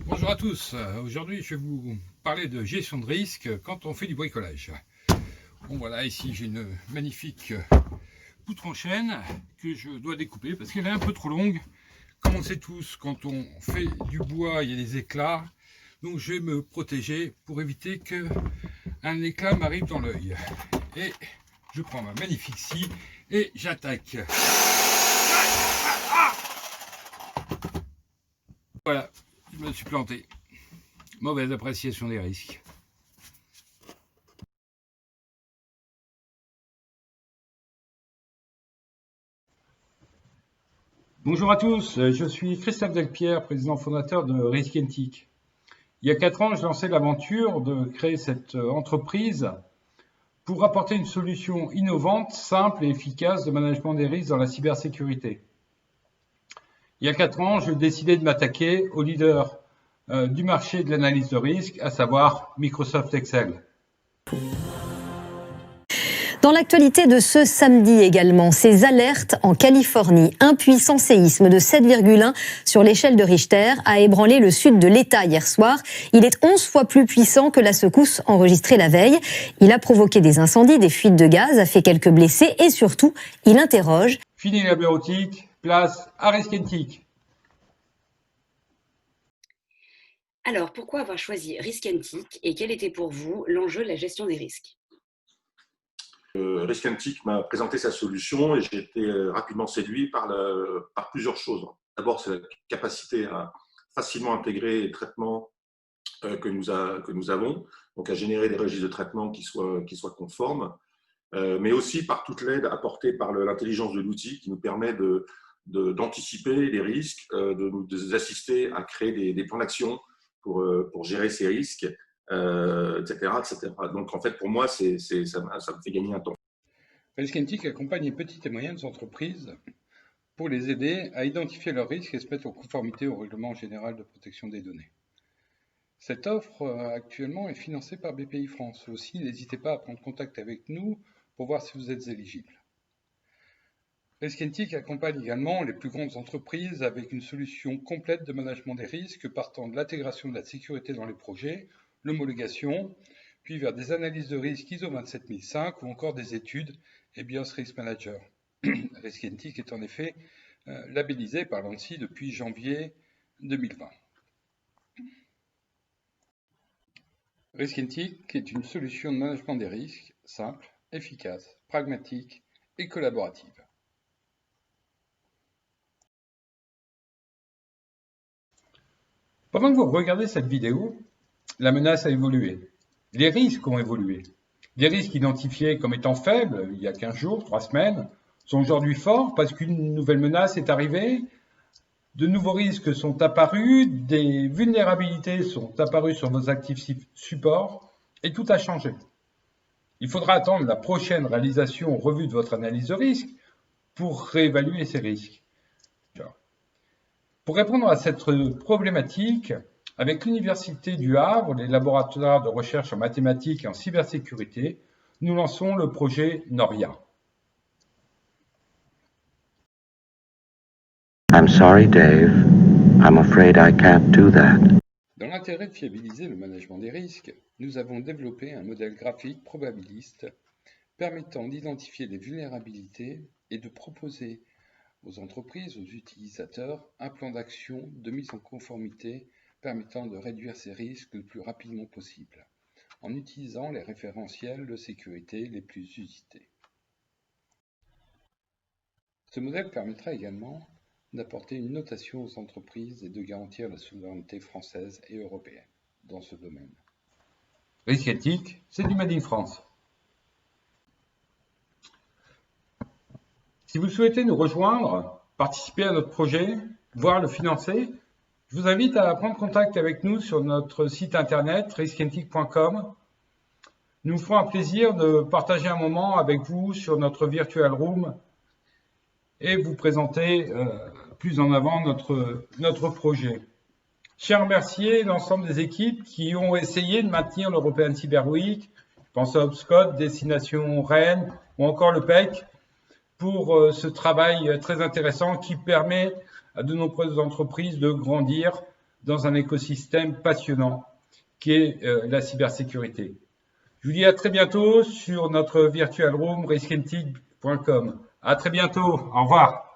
Bonjour à tous, aujourd'hui je vais vous parler de gestion de risque quand on fait du bricolage. Bon voilà, ici j'ai une magnifique poutre en chêne que je dois découper parce qu'elle est un peu trop longue. Comme on sait tous, quand on fait du bois il y a des éclats, donc je vais me protéger pour éviter qu'un éclat m'arrive dans l'œil. Et je prends ma magnifique scie et j'attaque. Voilà, je me suis planté. Mauvaise appréciation des risques. Bonjour à tous, je suis Christophe Delpierre, président fondateur de Risk&Tic. Il y a 4 ans, je lançais l'aventure de créer cette entreprise pour apporter une solution innovante, simple et efficace de management des risques dans la cybersécurité. Il y a 4 ans, je décidais de m'attaquer au leader du marché de l'analyse de risque, à savoir Microsoft Excel. Dans l'actualité de ce samedi également, ces alertes en Californie. Un puissant séisme de 7,1 sur l'échelle de Richter a ébranlé le sud de l'État hier soir. Il est 11 fois plus puissant que la secousse enregistrée la veille. Il a provoqué des incendies, des fuites de gaz, a fait quelques blessés et surtout, il interroge. Fini la bureautique, place à Risk&Tic. Alors, pourquoi avoir choisi Risk&Tic et quel était pour vous l'enjeu de la gestion des risques ? Risk&Tic m'a présenté sa solution et j'ai été rapidement séduit par plusieurs choses. D'abord, c'est la capacité à facilement intégrer les traitements que nous avons, donc à générer des registres de traitement qui soient conformes, mais aussi par toute l'aide apportée par l'intelligence de l'outil qui nous permet d'anticiper les risques, de nous assister à créer des plans d'action pour gérer ces risques, etc., etc. Donc, en fait, pour moi, ça me fait gagner un temps. Risk&Tic accompagne les petites et moyennes entreprises pour les aider à identifier leurs risques et se mettre en conformité au règlement général de protection des données. Cette offre actuellement est financée par BPI France. Aussi, n'hésitez pas à prendre contact avec nous pour voir si vous êtes éligible. Risk&Tic accompagne également les plus grandes entreprises avec une solution complète de management des risques partant de l'intégration de la sécurité dans les projets, l'homologation, puis vers des analyses de risque ISO 27005 ou encore des études et BIOS Risk Manager. Risk&Tic est en effet labellisé par l'ANSSI depuis janvier 2020. Risk&Tic est une solution de management des risques simple, efficace, pragmatique et collaborative. Pendant que vous regardez cette vidéo, la menace a évolué. Les risques ont évolué. Les risques identifiés comme étant faibles il y a 15 jours, 3 semaines, sont aujourd'hui forts parce qu'une nouvelle menace est arrivée, de nouveaux risques sont apparus, des vulnérabilités sont apparues sur vos actifs support et tout a changé. Il faudra attendre la prochaine réalisation ou revue de votre analyse de risque pour réévaluer ces risques. Pour répondre à cette problématique, avec l'Université du Havre, les laboratoires de recherche en mathématiques et en cybersécurité, nous lançons le projet Noria. I'm sorry, Dave. I'm afraid I can't do that. Dans l'intérêt de fiabiliser le management des risques, nous avons développé un modèle graphique probabiliste permettant d'identifier les vulnérabilités et de proposer aux entreprises, aux utilisateurs, un plan d'action de mise en conformité permettant de réduire ces risques le plus rapidement possible, en utilisant les référentiels de sécurité les plus usités. Ce modèle permettra également d'apporter une notation aux entreprises et de garantir la souveraineté française et européenne dans ce domaine. Risk&Tic, c'est du Made in France. Si vous souhaitez nous rejoindre, participer à notre projet, voire le financer, je vous invite à prendre contact avec nous sur notre site internet riskandtic.com. Nous nous ferons un plaisir de partager un moment avec vous sur notre virtual room et vous présenter plus en avant notre projet. Je tiens à remercier l'ensemble des équipes qui ont essayé de maintenir l'European Cyber Week, je pense à HubSpot, Destination Rennes ou encore le PEC, pour ce travail très intéressant qui permet à de nombreuses entreprises de grandir dans un écosystème passionnant qui est la cybersécurité. Je vous dis à très bientôt sur notre virtual room riskentic.com. À très bientôt. Au revoir.